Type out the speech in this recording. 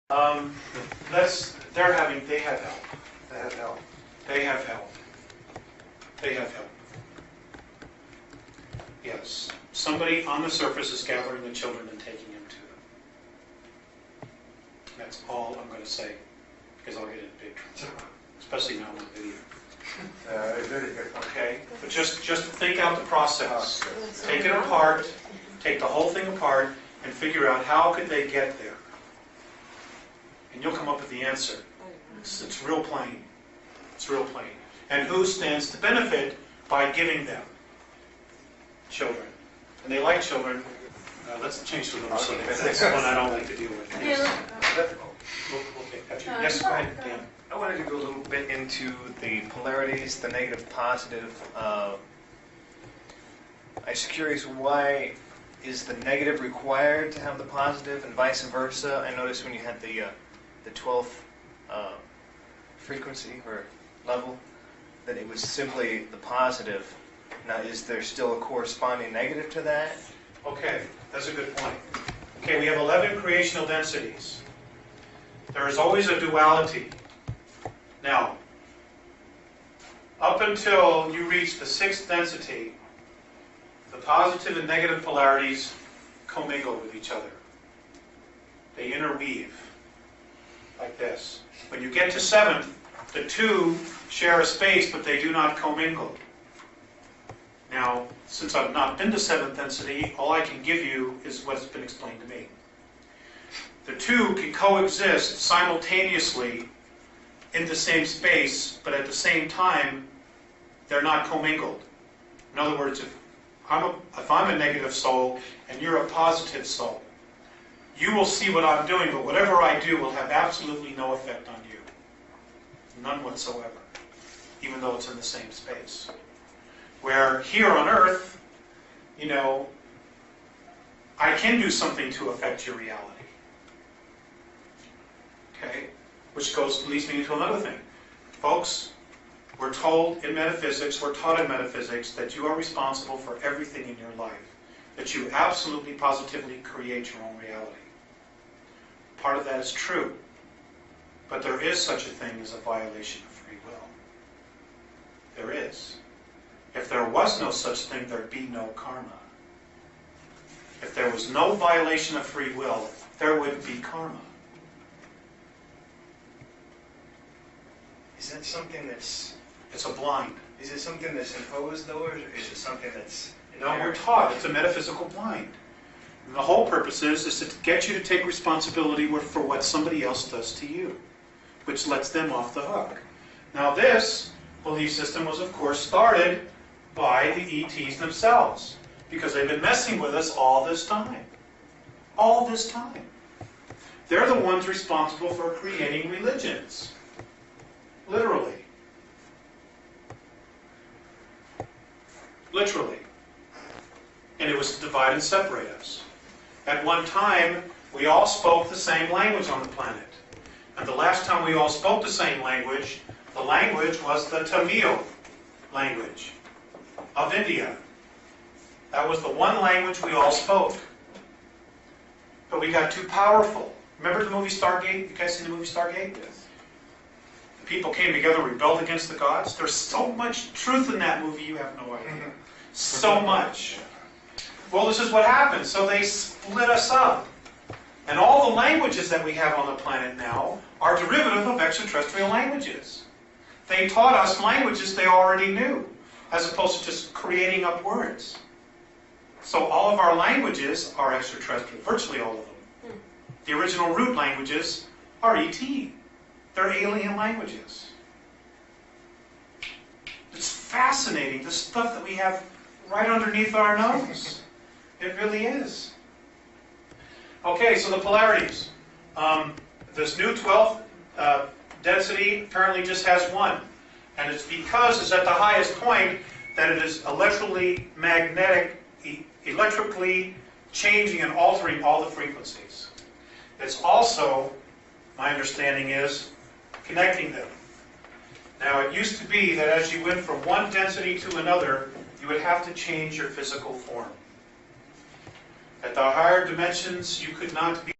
They have help. They have help. They have help. They have help. Yes. Somebody on the surface is gathering the children and taking them to them. That's all I'm going to say, because I'll get in big trouble, especially now on video. Very good. Okay? But just think out the process. Take it apart, take the whole thing apart, and figure out how could they get there. And you'll come up with the answer. It's real plain. It's real plain. And who stands to benefit by giving them? Children. And they like children. Let's change to a little subject. That's the one I don't like to deal with. Yes. Yes, go ahead, Dan. I wanted to go a little bit into the polarities, the negative, positive. I was curious, why is the negative required to have the positive and vice versa? I noticed when you had the 12th frequency or level, that it was simply the positive. Now, is there still a corresponding negative to that? Okay, that's a good point. Okay, we have 11 creational densities. There is always a duality. Now, up until you reach the 6th density, the positive and negative polarities commingle with each other. They interweave, like this. When you get to 7th, the two share a space, but they do not commingle. Now, since I've not been to 7th density, all I can give you is what's been explained to me. The two can coexist simultaneously in the same space, but at the same time, they're not commingled. In other words, if I'm a negative soul and you're a positive soul, you will see what I'm doing, but whatever I do will have absolutely no effect on you. None whatsoever, even though it's in the same space. Where here on Earth, you know, I can do something to affect your reality. Okay? Which leads me into another thing. Folks, we're told in metaphysics, we're taught in metaphysics, that you are responsible for everything in your life. That you absolutely, positively create your own reality. Part of that is true. But there is such a thing as a violation of free will. There is. If there was no such thing, there'd be no karma. If there was no violation of free will, there wouldn't be karma. Is that something that's... It's a blind. Is it something that's imposed, though, or is it something that's... No, we're taught. It's a metaphysical blind. And the whole purpose is to get you to take responsibility for what somebody else does to you, which lets them off the hook. Now this belief system was, of course, started by the ETs themselves, because they've been messing with us all this time. All this time. They're the ones responsible for creating religions. Literally. Literally. And it was to divide and separate us. At one time, we all spoke the same language on the planet. And the last time we all spoke the same language, the language was the Tamil language of India. That was the one language we all spoke. But we got too powerful. Remember the movie Stargate? You guys seen the movie Stargate? Yes. The people came together, rebelled against the gods. There's so much truth in that movie, you have no idea. So much. Well, this is what happened. So they split us up. And all the languages that we have on the planet now are derivative of extraterrestrial languages. They taught us languages they already knew, as opposed to just creating up words. So all of our languages are extraterrestrial, virtually all of them. The original root languages are ET. They're alien languages. It's fascinating, the stuff that we have right underneath our nose. It really is. Okay, so the polarities. This new 12th density apparently just has one. And it's because it's at the highest point that it is electrically changing and altering all the frequencies. It's also, my understanding is, connecting them. Now, it used to be that as you went from one density to another, you would have to change your physical form. At the higher dimensions, you could not be